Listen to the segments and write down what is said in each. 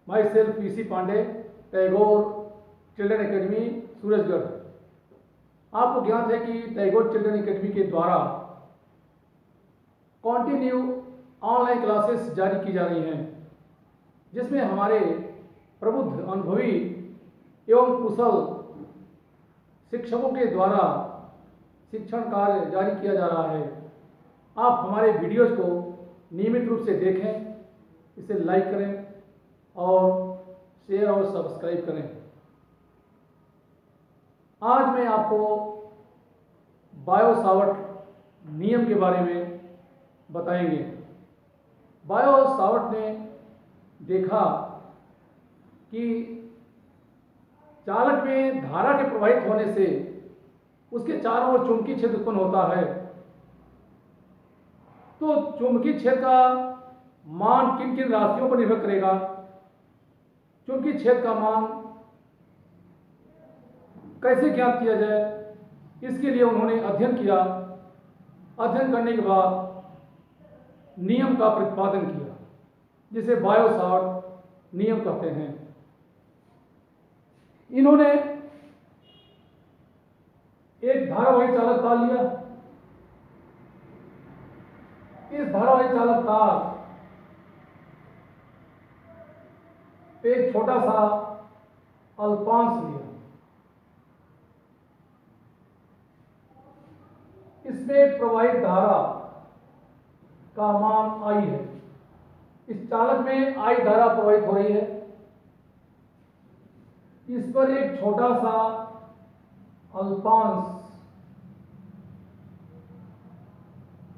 My self PC Pandey, Tagore children academy, Surajgarh. आपको ज्ञात है कि टैगोर चिल्ड्रन एकेडमी के द्वारा कॉन्टिन्यू ऑनलाइन क्लासेस जारी की जा रही हैं, जिसमें हमारे प्रबुद्ध, अनुभवी एवं कुशल शिक्षकों के द्वारा शिक्षण कार्य जारी किया जा रहा है। आप हमारे वीडियोज को नियमित रूप से देखें, इसे लाइक करें और शेयर और सब्सक्राइब करें। आज मैं आपको बायो सावर्ट नियम के बारे में बताएंगे। बायो सावर्ट ने देखा कि चालक में धारा के प्रवाहित होने से उसके चारों ओर चुंबकीय क्षेत्र उत्पन्न होता है। तो चुंबकीय क्षेत्र का मान किन किन राशियों पर निर्भर करेगा? चुंबकीय क्षेत्र का मान कैसे ज्ञात किया जाए, इसके लिए उन्होंने अध्ययन किया। अध्ययन करने के बाद नियम का प्रतिपादन किया, जिसे बायो सावर्ट नियम कहते हैं। इन्होंने एक धारावाही चालक तार लिया। इस धारावाही चालक तार पे एक छोटा सा अल्पांश लिया। इसमें प्रवाहित धारा का मान I है। इस चालक में I धारा प्रवाहित हो रही है। इस पर एक छोटा सा अल्पांश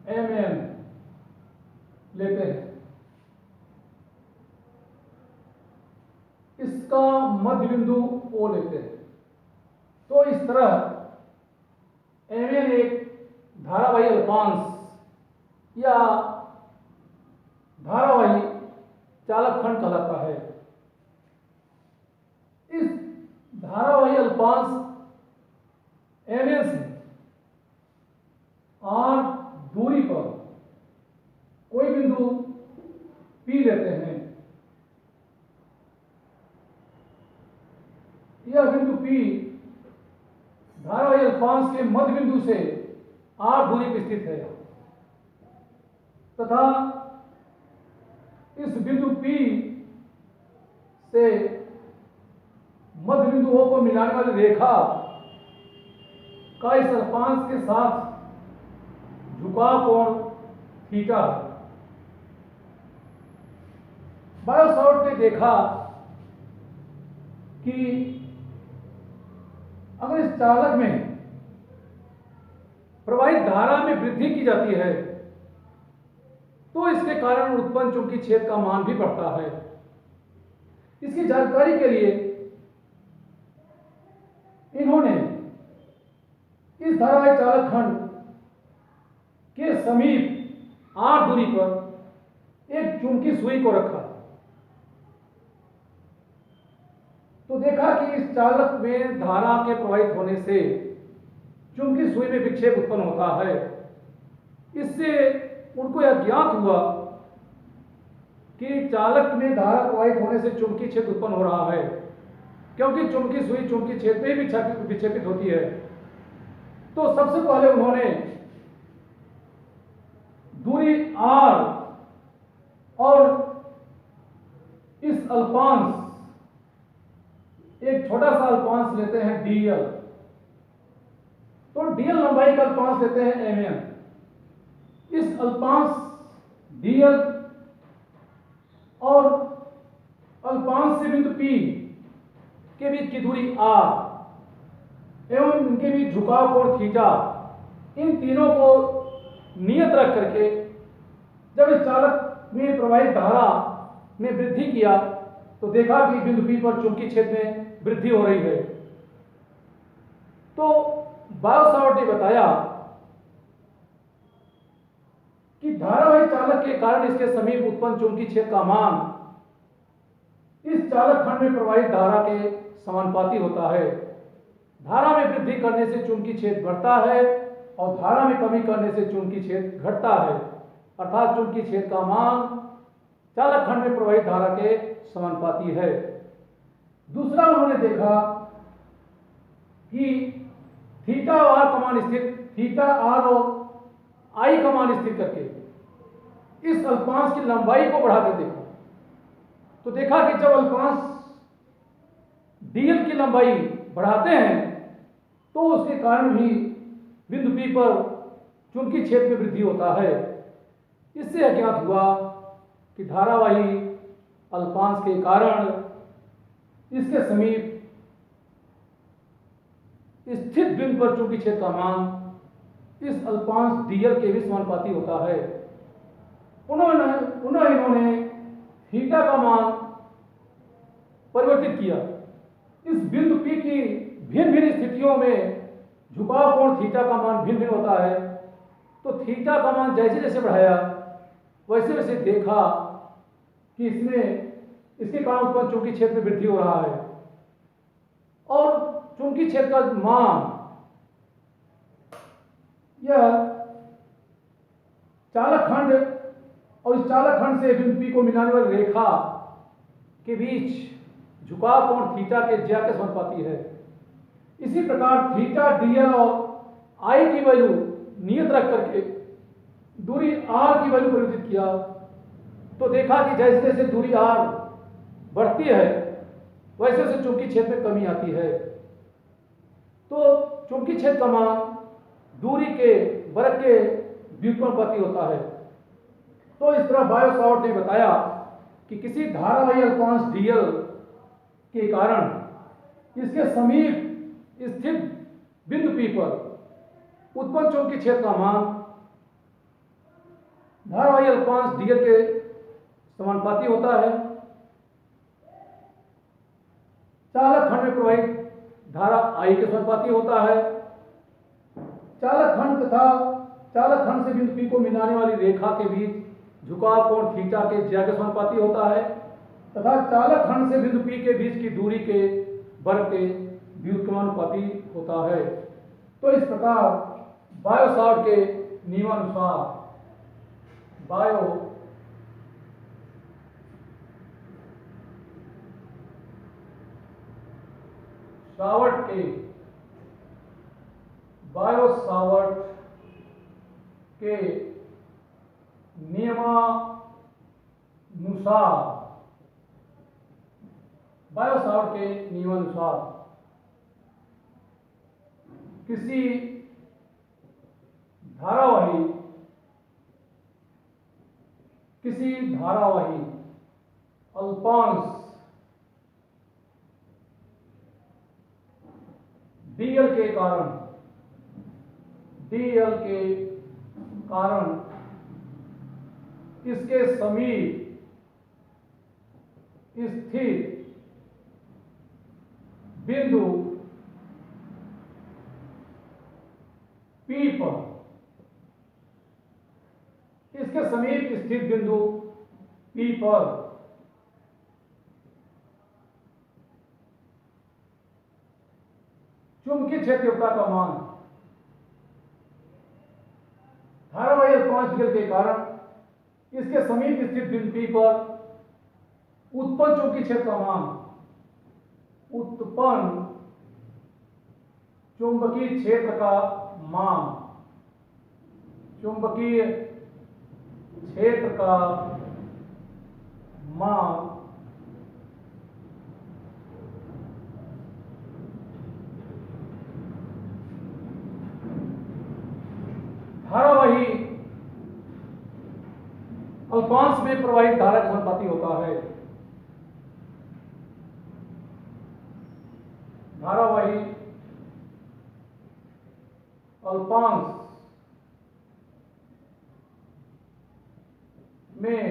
mm लेते हैं। इसका मध्य बिंदु O लेते हैं। तो इस तरह mn एक धारावाही अल्पांश या धारावाही चालक खंड कहलाता है। इस धारावाही अल्पांश mn से r दूरी पर कोई बिंदु P लेते हैं। यह बिंदु P धारावाही अल्पांश के मध्य बिंदु से r दूरी पर स्थित है तथा इस बिंदु P से मध्य बिंदु O को मिलाने वाली रेखा का इस अल्पांश के साथ झुकाव कोण थीटा। बायो सावर्ट ने देखा कि अगर इस चालक में प्रवाहित धारा में वृद्धि की जाती है तो इसके कारण उत्पन्न चुंबकीय क्षेत्र का मान भी बढ़ता है। इसकी जानकारी के लिए इन्होंने इस धारावाही चालक खंड के समीप r दूरी पर एक चुंबकीय सुई को रखा। तो देखा कि इस चालक में धारा के प्रवाहित होने से चुंबकीय सुई में विक्षेप उत्पन्न होता है। इससे उनको यह ज्ञात हुआ कि चालक में धारा प्रवाहित होने से चुंबकीय क्षेत्र उत्पन्न हो रहा है, क्योंकि चुंबकीय सुई चुंबकीय क्षेत्र में भी विक्षेपित होती है। तो सबसे पहले उन्होंने दूरी r और इस अल्पांश, एक छोटा सा अल्पांश लेते हैं dl। तो dl लंबाई का अल्पांश लेते हैं mm। इस अल्पांश dl और अल्पांश से बिंदु P के बीच की दूरी r एवं इनके बीच झुकाव कोण थीटा, इन तीनों को नियत रख करके जब इस चालक में प्रवाहित धारा में वृद्धि किया तो देखा कि बिंदु P पर चुंबकीय क्षेत्र में वृद्धि हो रही है। तो बायो सावर्ट ने बताया कि धारावाही चालक के कारण इसके समीप उत्पन्न चुंबकीय क्षेत्र का मान इस चालक खंड में प्रवाहित धारा के समानुपाती होता है। धारा में वृद्धि करने से चुंबकीय क्षेत्र बढ़ता है और धारा में कमी करने से चुंबकीय क्षेत्र घटता है। अर्थात चुंबकीय क्षेत्र का मान चालक खंड में प्रवाहित धारा के समानुपाती है। दूसरा उन्होंने देखा कि थीटा आर का मान स्थिर, थीटा आर और आई का मान स्थिर करके इस अल्पांश की लंबाई को बढ़ाकर देखा, तो देखा कि जब अल्पांश डीएल की लंबाई बढ़ाते हैं तो उसके कारण भी बिंदु P पर चुंबकीय क्षेत्र में वृद्धि होता है। इससे अज्ञात हुआ कि धारावाही अल्पांश के कारण इसके समीप स्थित बिंदु पर चुंबकीय क्षेत्र का मान इस अल्पांश डीएल के भी समानुपाती होता है। इन्होंने थीटा का मान परिवर्तित किया। इस बिंदु P की भिन्न भिन्न स्थितियों में झुकाव कोण थीटा का मान भिन्न भिन्न होता है, तो थीटा का मान जैसे जैसे बढ़ाया वैसे वैसे देखा कि इसके कारण उत्पन्न चुंबकीय क्षेत्र में वृद्धि हो रहा है और चुंबकीय क्षेत्र का मान यह चालक खंड और इस चालक खंड से बिंदु P को मिलाने वाली रेखा के बीच झुकाव कोण थीटा के ज्या के समानुपाती है। इसी प्रकार थीटा डीएल और आई की वैल्यू नियत रख करके दूरी आर की वैल्यू परिवर्तित किया, तो देखा कि जैसे जैसे दूरी आर बढ़ती है वैसे वैसे चुंबकीय क्षेत्र में कमी आती है। तो चुंबकीय क्षेत्र का मान दूरी के वर्ग के व्युत्क्रमानुपाती होता है। तो इस तरह बायो सावर्ट ने बताया कि किसी धारावाही अल्पांश डीएल के कारण इसके समीप स्थित बिंदु P पर उत्पन्न चुंबकीय क्षेत्र का मान धारावाही अल्पांश डीएल के समानुपाती होता है। चालक खंड में प्रवाहित धारा I के समानुपाती होता है। चालक खंड तथा चालक खंड से बिंदु P को मिलाने वाली रेखा के बीच झुकाव कोण थीटा के ज्या के समानुपाती होता है तथा चालक खंड से बिंदु P के बीच की दूरी के वर्ग के व्युत्क्रमानुपाती होता है। तो इस प्रकार बायो सावर्ट के नियमानुसार बायो सावर्ट के नियमानुसार किसी धारावाही अल्पांश डीएल के कारण इसके समीप स्थित बिंदु P पर चुंबकीय क्षेत्रता का मान धारावाही अल्पांश डीएल के कारण इसके समीप स्थित बिंदु P पर उत्पन्न चुंबकीय क्षेत्र का मान उत्पन्न चुंबकीय क्षेत्र का मान धारावाही अल्पांश में प्रवाहित धारा के समानुपाती होता है। धारावाही अल्पांश में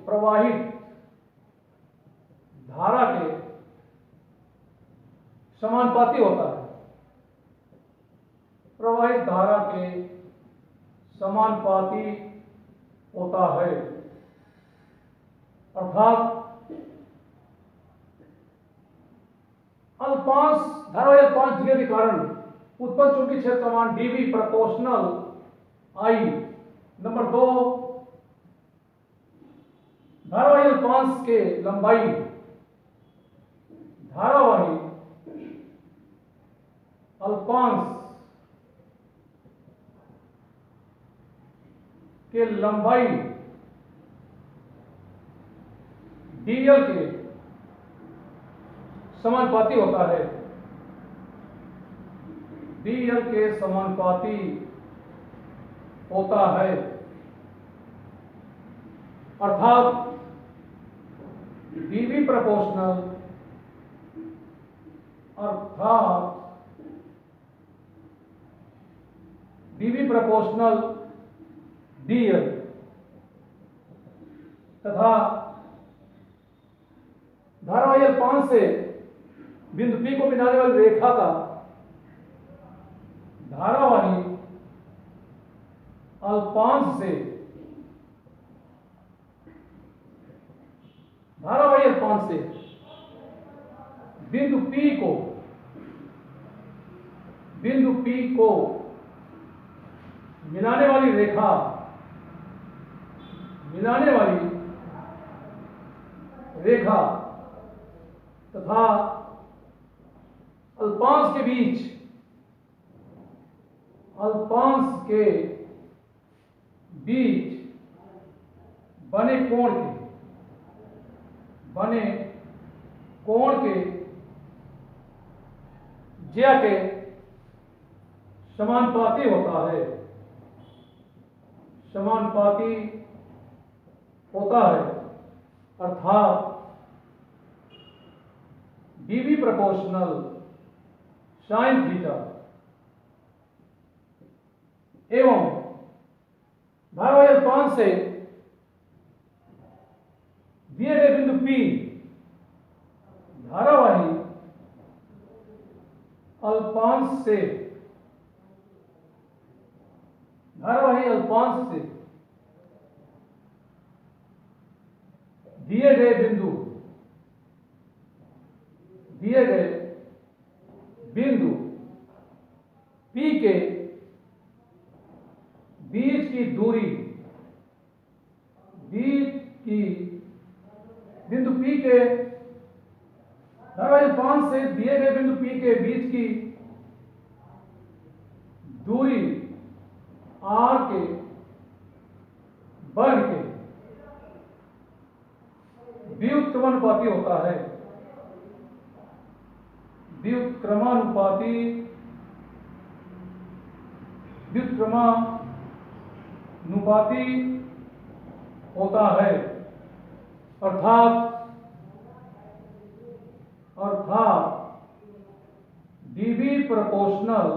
प्रवाहित धारा के समानुपाती होता है। प्रवाहित धारा के समानुपाती होता है, अर्थात धारावाही अल्पांश डीएल के कारण उत्पन्न चुंबकीय क्षेत्र का मान dV प्रोपोर्शनल I। नंबर 2, अल्पांश के लंबाई धारावाही अल्पांश के लंबाई dl के समानुपाती होता है, dl के समानुपाती होता है। अर्थात dv प्रोपोर्शनल dl तथा धारावाही अल्पांश से बिंदु P को मिलाने वाली रेखा का धारावाही अल्पांश से बिंदु P को मिलाने वाली रेखा तथा अल्पांश के बीच बने कोण के ज्या के समानुपाती होता है। अर्थात dv प्रोपोर्शनल sin थीटा एवं धारावाही अल्पांश से दिए गए बिंदु P धारावाही अल्पांश से दिए गए बिंदु P के बीच की दूरी बिंदु P के धारावाही अल्पांश से दिए गए बिंदु P के बीच की दूरी r के वर्ग के व्युत्क्रमानुपाती होता है। व्युत्क्रमानुपाती होता है। अर्थात dv प्रोपोर्शनल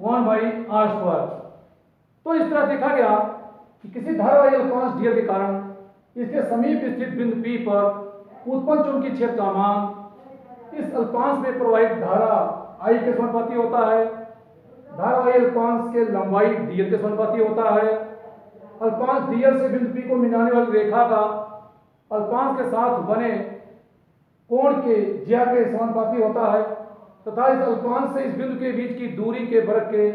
1/r²। तो इस तरह देखा गया कि किसी धारावाही अल्पांश dl के कारण इसके समीप स्थित बिंदु P पर उत्पन्न चुंबकीय क्षेत्र का मान इस अल्पांश में प्रवाहित धारा I के समानुपाती होता है। धारावाही अल्पांश के लंबाई dl के समानुपाती होता है। अल्पांश dl से बिंदु P को मिलाने वाली रेखा का अल्पांश के साथ बने कोण के ज्या के समानुपाती होता है तथा इस अल्पांश से इस बिंदु के बीच की दूरी के वर्ग के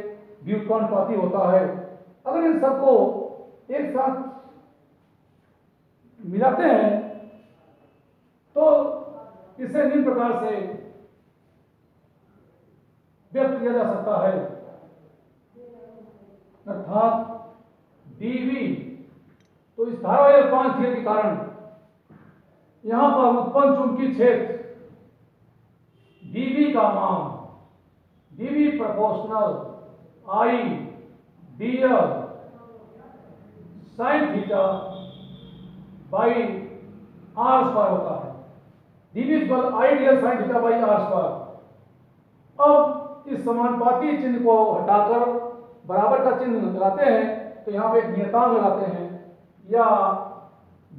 व्युत्क्रमानुपाती होता है। अगर इन सबको एक साथ मिलाते हैं तो इसे निम्न प्रकार से व्यक्त किया जा सकता है। अर्थात dv, तो इस धारावाही अल्पांश dl के कारण यहां पर उत्पन्न चुंबकीय क्षेत्र dv का मान dv proportional I dl sin theta by r² होता है। dv I dl sin theta by r²। अब इस समानुपाती चिन्ह को हटाकर बराबर का चिन्ह लगाते हैं तो यहाँ पे एक नियतांक लगाते हैं, या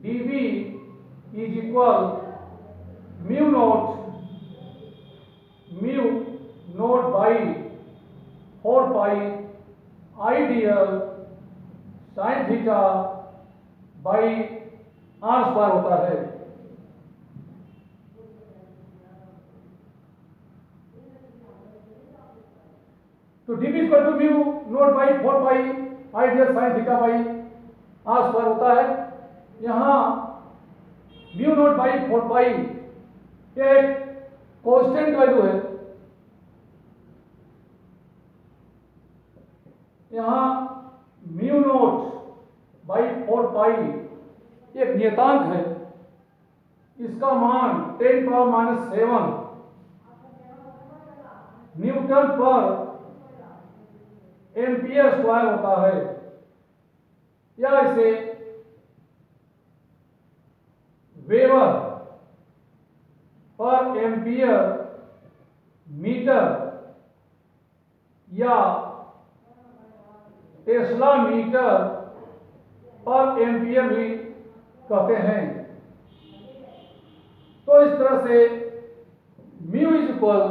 dv is equal mu naught by 4 pi I dl sin theta by r² होता है। तो dv equal to mu naught by 4 pi I dl sin theta by r² होता है। यहाँ म्यू नॉट बाई 4 पाई ये एक कांस्टेंट वैल्यू है। यहां म्यू नॉट बाई 4 पाई एक नियतांक है, इसका मान 10⁻⁻7 न्यूटन पर एम्पियर स्क्वायर होता है, या इसे वेबर पर एम्पियर मीटर या टेस्ला मीटर पर एम्पियर भी कहते हैं। तो इस तरह से mu is equal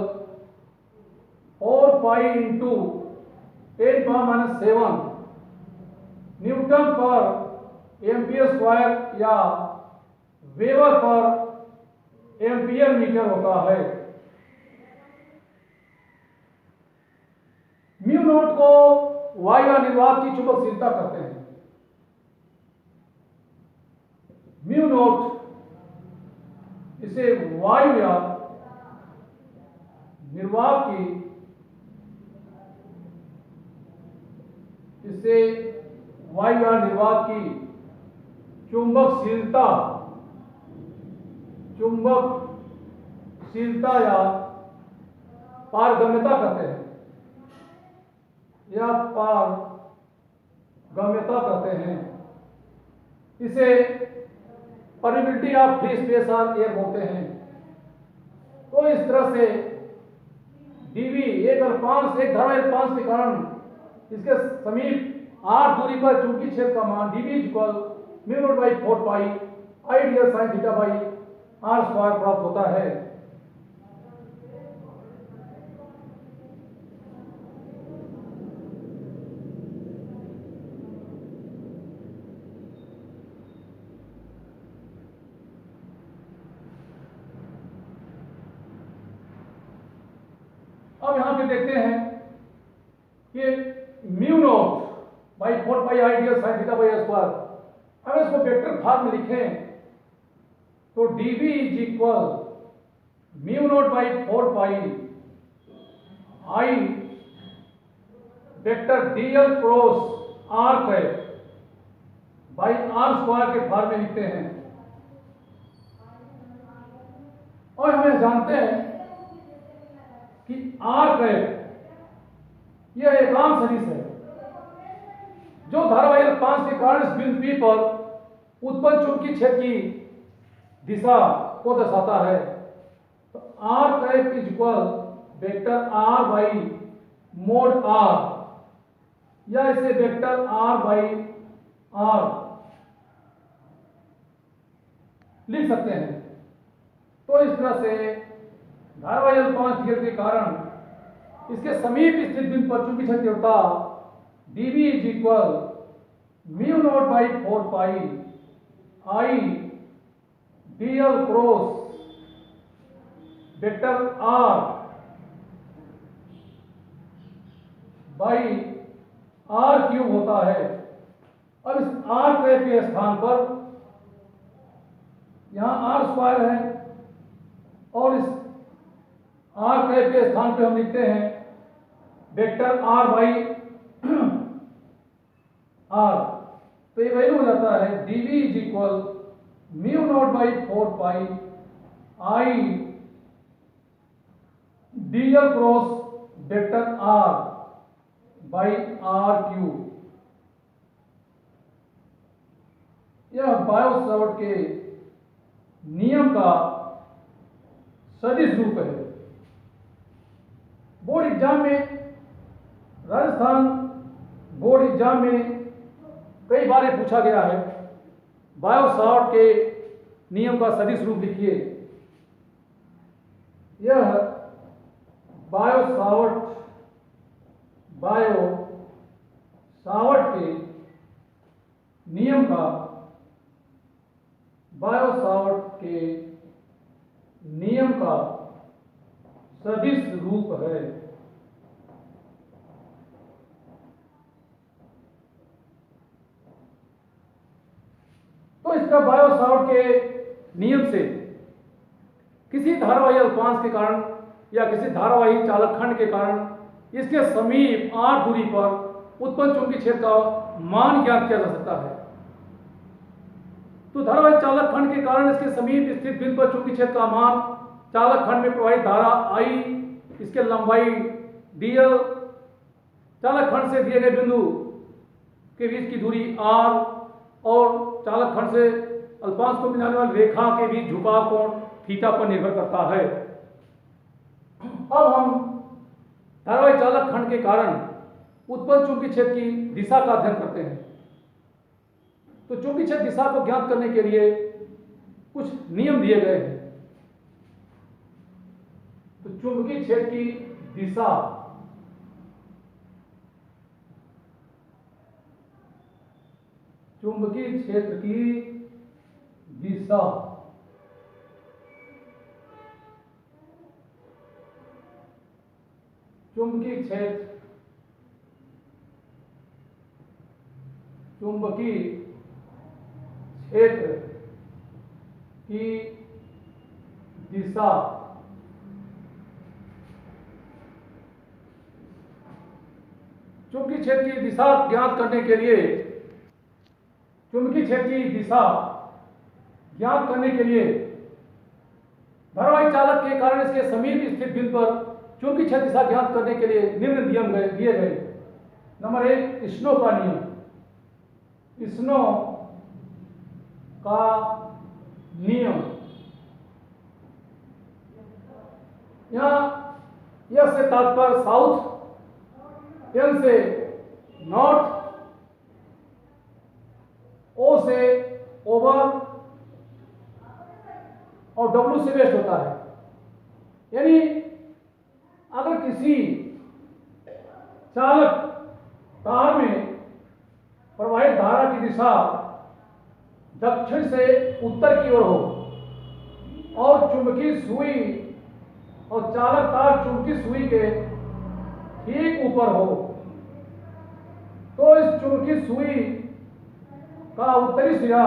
4 pi into 10⁻⁻7 Newton पर एम्पियर स्क्वायर या वेबर पर एम्पियर मीटर होता है। म्यू नॉट को वायु या निर्वात की चुंबकशीलता कहते हैं। म्यू नॉट इसे वायु या निर्वात की चुंबकशीलता या पारगम्यता कहते हैं, इसे परमिबिलिटी ऑफ फ्री स्पेस और एयर बोलते हैं। तो इस तरह से डीवी एक धारा 5 के कारण इसके समीप r दूरी पर चुंबकीय क्षेत्र का मान dV equal mu naught by 4 pi ideal sine theta by r square प्राप्त होता है। अब यहां पे देखते हैं कि mu naught by 4 pi ideal sine theta by r square, अगर इसको वेक्टर फॉर्म में लिखें तो dV is equal mu naught by 4 pi I vector dl cross r cap by r square के फॉर्म में लिखते हैं। और हमें जानते हैं कि r कैप यह एकांक सदिश है जो धारावाही 5 के कारण इस बिंदु P पर उत्पन्न चुंबकीय क्षेत्र की दिशा को दर्शाता है। तो r cap is equal vector r by mode r, या इसे वेक्टर r बाई r लिख सकते हैं। तो इस तरह से धारावाही 5 गियर के कारण इसके समीप स्थित बिंदु पर चुंबकीय क्षेत्र तीव्रता dV is equal mu naught by 4 pi I dl cross vector r by r cube होता है। अब इस r कैप के स्थान पर यहां r स्क्वायर है और इस r कैप के स्थान पे हम लिखते हैं वेक्टर r बाई r। तो ये वैल्यू हो जाता है dV is equal mu naught by 4 pi I dl cross vector r by r cube. यह बायो-सावर्ट के नियम का सदिश रूप है। बोर्ड एग्जाम में, राजस्थान बोर्ड एग्जाम में कई बार ये पूछा गया है, बायो-सावर्ट के नियम का सदिश रूप लिखिए। यह बायो-सावर्ट के नियम का सदिश रूप है। तो इसका बायो-सावर्ट के नियम से किसी धारावाही अल्पांश के कारण या किसी धारावाही चालक खंड के कारण इसके समीप r दूरी पर उत्पन्न चुंबकीय क्षेत्र का मान ज्ञात किया जा सकता है। तो धारावाही चालक खंड के कारण इसके समीप स्थित बिंदु पर चुंबकीय क्षेत्र का मान चालक खंड में प्रवाहित धारा I, इसके लंबाई dl, चालक खंड से दिए गए बिंदु के बीच की दूरी r और चालक खंड से अल्पांश को मिलाने वाली रेखा के बीच झुकाव कोण थीटा पर निर्भर करता है। अब हम धारावाही चालक खंड के कारण उत्पन्न चुंबकीय क्षेत्र की दिशा का अध्ययन करते हैं। तो चुंबकीय क्षेत्र दिशा को ज्ञात करने के लिए कुछ नियम दिए गए हैं। तो चुंबकीय क्षेत्र की दिशा चुंबकीय क्षेत्र की दिशा चुंबकीय क्षेत्र की दिशा चुंबकीय क्षेत्र की दिशा ज्ञात करने के लिए चुंबकीय क्षेत्र की दिशा ज्ञात करने के लिए धारावाही चालक के कारण इसके समीप स्थित बिंदु पर चुंबकीय क्षेत्र दिशा ज्ञात करने के लिए निम्न नियम दिए गए। नंबर 1, स्नो का नियम। स्नो का नियम, यहां यस से तात्पर्य साउथ, एन से नॉर्थ, ओ से ओवर और डब्ल्यू से वेस्ट होता है। यानी अगर किसी चालक तार में प्रवाहित धारा की दिशा दक्षिण से उत्तर की ओर हो और चुंबकीय सुई और चालक तार चुंबकीय सुई के ठीक ऊपर हो, तो इस चुंबकीय सुई का उत्तरी सिरा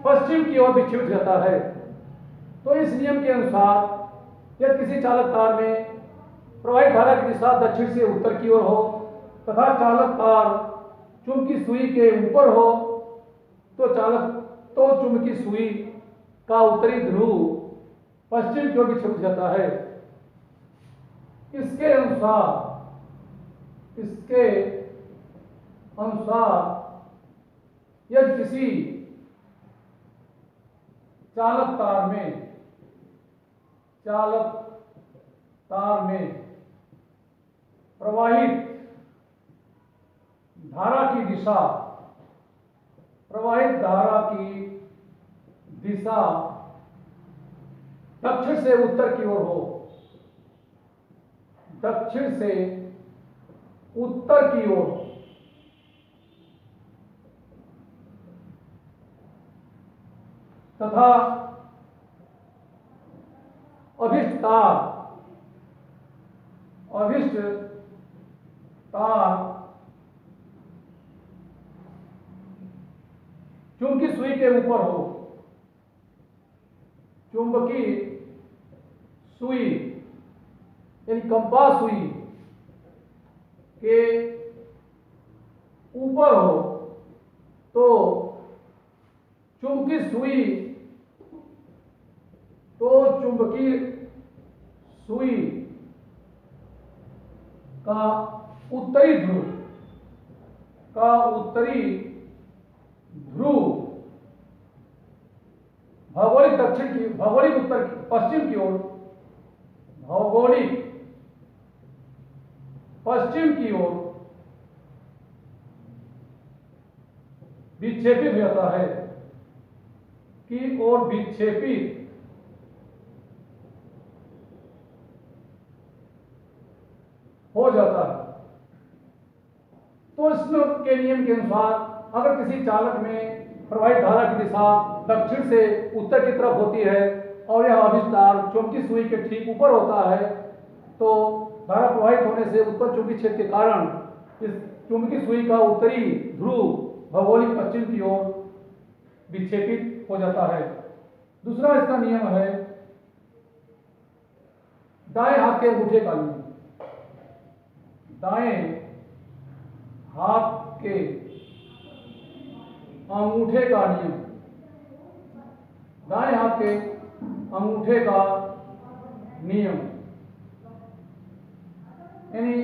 पश्चिम की ओर विक्षेपित जाता है। तो इस नियम के अनुसार यदि किसी चालक तार में प्रवाहित धारा की दिशा दक्षिण से उत्तर की ओर हो तथा चालक तार चुंबकीय सुई के ऊपर हो तो चुंबकीय सुई का उत्तरी ध्रुव पश्चिम की ओर विक्षेपित जाता है। इसके अनुसार यदि किसी चालक तार में प्रवाहित धारा की दिशा दक्षिण से उत्तर की ओर हो, दक्षिण से उत्तर की ओर तथा अभिष्ट तार चुंबकीय सुई के ऊपर हो, चुंबकीय सुई यानी कंपास सुई के ऊपर हो, तो चुंबकीय सुई का उत्तरी ध्रुव भौगोलिक उत्तर पश्चिम की ओर विक्षेपित हो जाता है की ओर विक्षेपित हो जाता है। तो स्नो के नियम के अनुसार अगर किसी चालक में प्रवाहित धारा की दिशा दक्षिण से उत्तर की तरफ होती है और यह अभिष्ट तार चुंबकीय सुई के ठीक ऊपर होता है, तो धारा प्रवाहित होने से उत्पन्न चुंबकीय क्षेत्र के कारण इस चुंबकीय सुई का उत्तरी ध्रुव भौगोलिक पश्चिम की ओर विक्षेपित हो जाता है। दूसरा इसका नियम है दाएं हाथ के अंगूठे का नियम। दाएं हाथ के अंगूठे का नियम। दाएं हाथ के अंगूठे का नियम यानी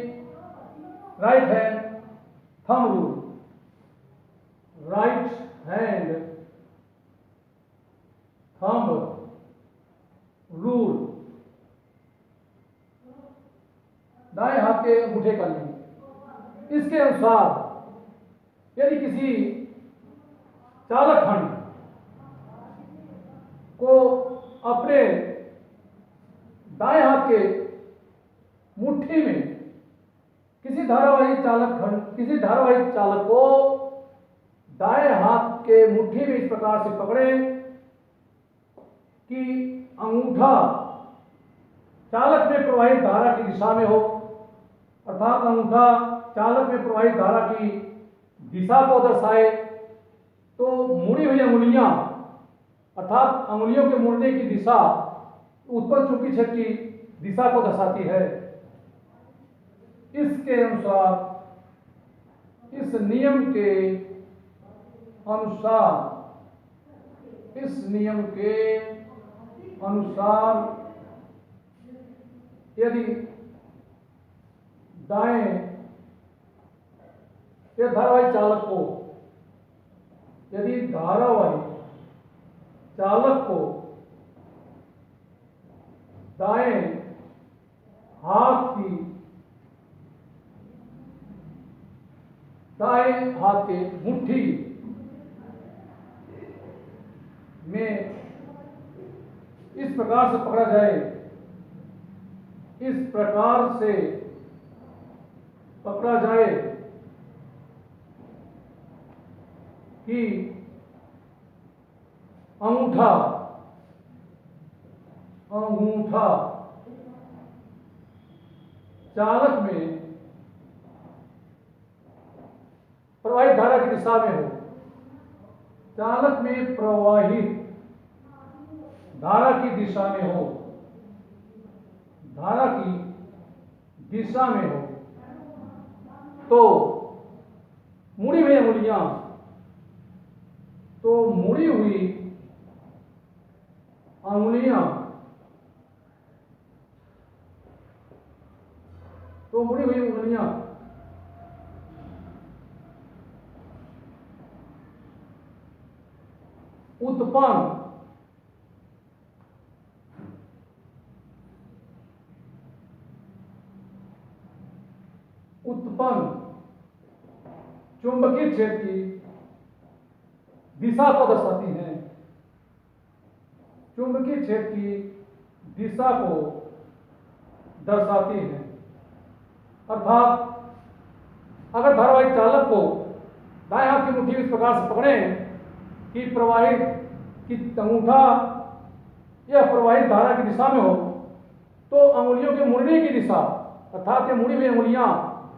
right hand thumb rule. Right hand thumb rule, दाएं हाथ के अंगूठे का नियम। इसके अनुसार यदि किसी चालक खंड को अपने दाएं हाथ के मुट्ठी में किसी धारावाही चालक को दाएं हाथ के मुट्ठी में इस प्रकार से पकड़े कि अंगूठा चालक में प्रवाहित धारा की दिशा में हो, अर्थात अंगूठा चालक में प्रवाहित धारा की दिशा को दर्शाए, तो मुड़ी हुई अंगुलियां अर्थात अंगुलियों के मुड़ने की दिशा उत्पन्न चुंबकीय क्षेत्र की दिशा को दर्शाती है। इसके अनुसार, इस नियम के अनुसार यदि धारावाही चालक को दाएं हाथ के मुट्ठी में इस प्रकार से पकड़ा जाए, कि अंगूठा चालक में प्रवाहित धारा की दिशा में हो, चालक में प्रवाहित धारा की दिशा में हो, तो मुड़ी हुई अंगुलियां, उत्पन्न चुंबकीय क्षेत्र की दिशा को दर्शाती हैं। अर्थात अगर धारावाही चालक को दाएं हाथ की मुट्ठी इस प्रकार से पकड़े कि अंगूठा यह प्रवाहित धारा की दिशा में हो, तो अंगुलियों के मुड़ने की दिशा अर्थात ये मुड़ी हुई अंगुलियां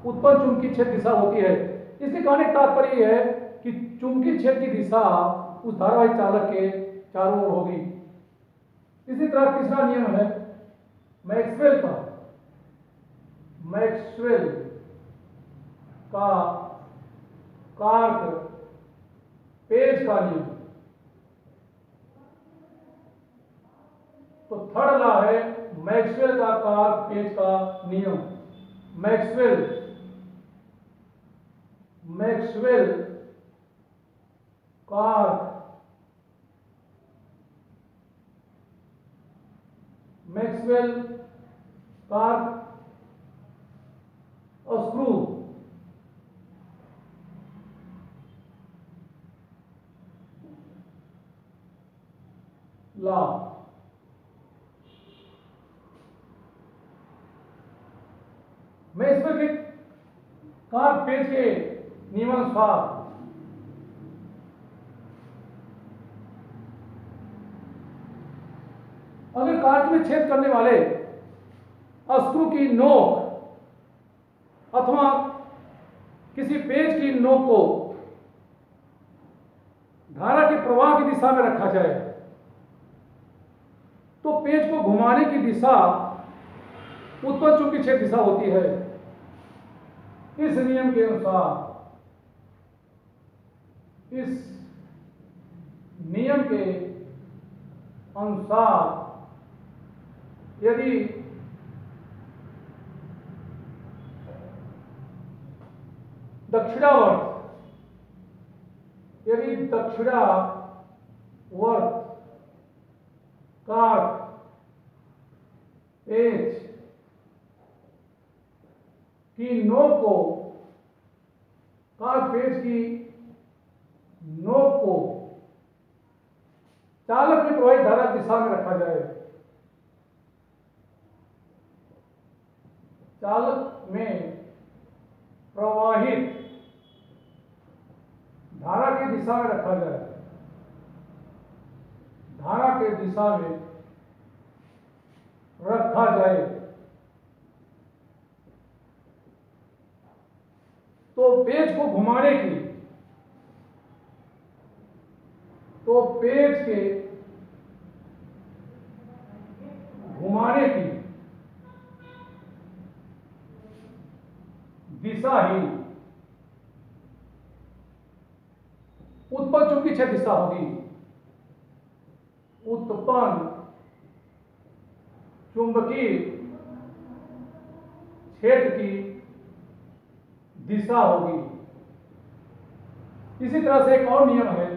उत्पन्न चुंबकीय क्षेत्र दिशा होती है। इसके कहने का तात्पर्य यह है कि चुंबकीय क्षेत्र की दिशा उस धारावाही चालक के चारों ओर होगी। इसी तरह तीसरा नियम है मैक्सवेल का कार्क पेज का नियम। तो थर्ड लॉ है मैक्सवेल का कार्क पेज का नियम। मैक्सवेल कार्क और स्क्रू लॉ। मैक्सवेल के कार्क पेज के नियमानुसार अगर कांच में छेद करने वाले स्क्रू की नोक अथवा किसी पेज की नोक को धारा के प्रवाह की दिशा में रखा जाए तो पेज को घुमाने की दिशा उत्तर चुंबकीय क्षेत्र दिशा होती है। इस नियम के अनुसार, इस नियम के अनुसार यदि दक्षिणावर्त काट पेज की नोक को, काट पेज की नोक को चालक में प्रवाहित धारा दिशा में रखा जाए, चालक में प्रवाहित धारा की दिशा में रखा जाए, धारा के दिशा में रखा जाए तो पेज को घुमाने की, तो पेज के घुमाने की दिशा ही उत्पन्न चुंबकीय क्षेत्र दिशा होगी। उत्पन्न चुंबकीय क्षेत्र की दिशा होगी। इसी तरह से एक और नियम है,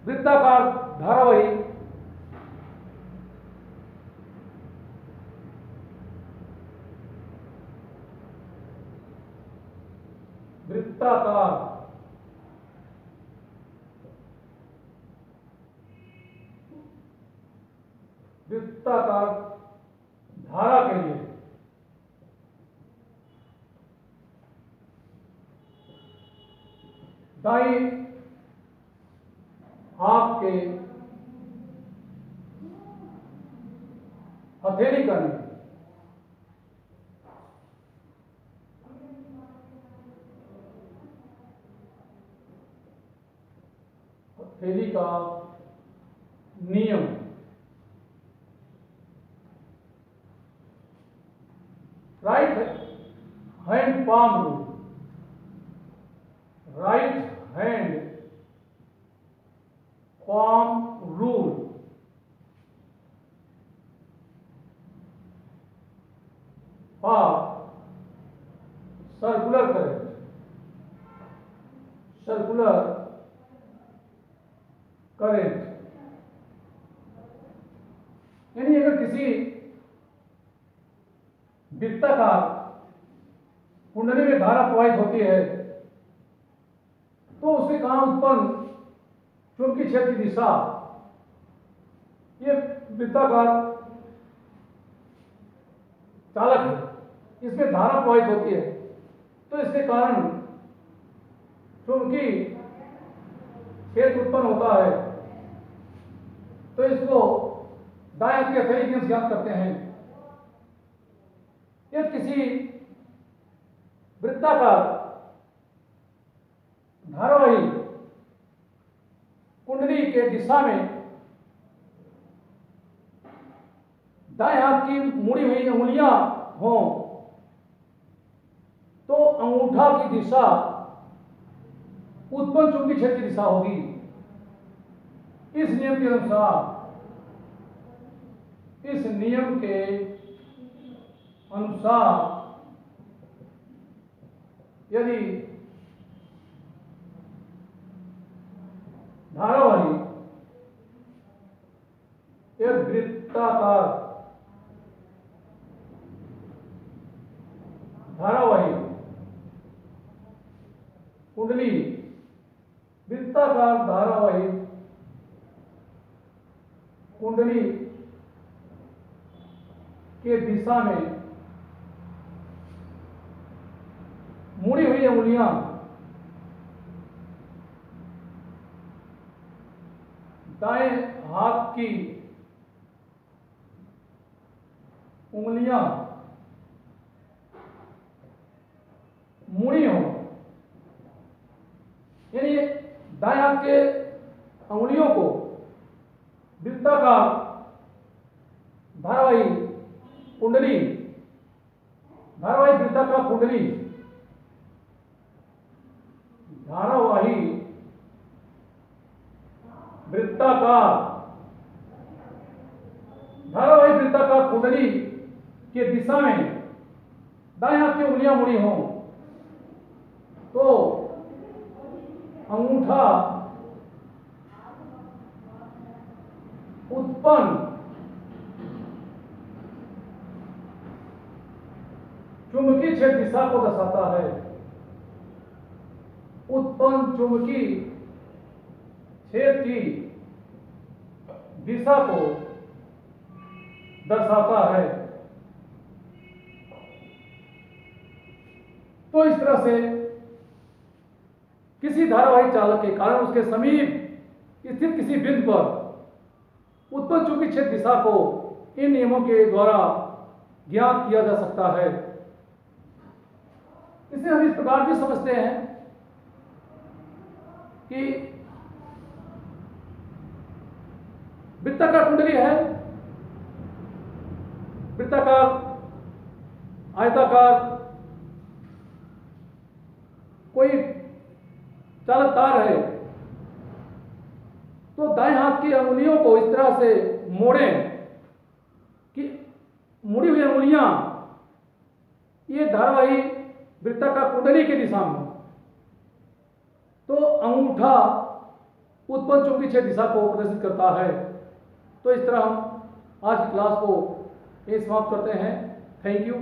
वृत्ताकार धारावाही वृत्ताकार धारा के लिए दाईं हाथ के हथेली का नियम, हथेली का नियम right hand palm rule, right hand palm rule for circular current, circular current. यानी अगर किसी वृत्ताकार कुंडली में धारा प्रवाहित होती है तो उसके कहां उत्पन्न चुंबकीय क्षेत्र की दिशा, ये वृत्ताकार चालक है, इसमें धारा प्रवाहित होती है तो इसके कारण चुंबकीय क्षेत्र उत्पन्न होता है। तो इसको दाएं हाथ की हथेली से ज्ञात करते हैं। यदि किसी वृत्ताकार धारावाही कुंडली के दिशा में दाएं हाथ की मुड़ी हुई अंगुलियां हों तो अंगूठा की दिशा उत्पन्न चुंबकीय क्षेत्र की दिशा होगी। इस नियम के अनुसार, इस नियम के अनुसार यदि धारावाही एक वृत्ताकार धारावाही कुंडली, वृत्ताकार धारावाही कुंडली के दिशा में मुड़ी हुई अंगुलियां दाएं हाथ की उंगलियां मुड़ी हो, यानी दाएं हाथ के अंगुलियों को वृत्ताकार धारावाही कुंडली, धारावाही वृत्ताकार कुंडली, धारावाही वृत्ताकार, धारावाही वृत्ताकार कुंडली के दिशा में दाएं हाथ की उंगलियां मुड़ी हों तो अंगूठा उत्पन्न चुंबकीय छेद दिशा को दर्शाता है। उत्पन्न चुंबकीय छेद की दिशा को दर्शाता है। तो इस तरह से किसी धारावाही चालक के कारण उसके समीप स्थित किसी बिंदु पर उत्पन्न चुंबकीय छेद दिशा को इन नियमों के द्वारा ज्ञात किया जा सकता है। इसे हम इस प्रकार भी समझते हैं कि वृत्ताकार कुंडली है, वृत्ताकार, आयताकार कोई चालक तार है, तो दाएं हाथ की अंगुलियों को इस तरह से मोड़ें कि मुड़ी हुई अंगुलियां ये धारावाही वृत्ताकार कुंडली की दिशा में, तो अंगूठा उत्पन्न चुंबकीय छेद दिशा को प्रदर्शित करता है। तो इस तरह हम आज की क्लास को समाप्त करते हैं। Thank you.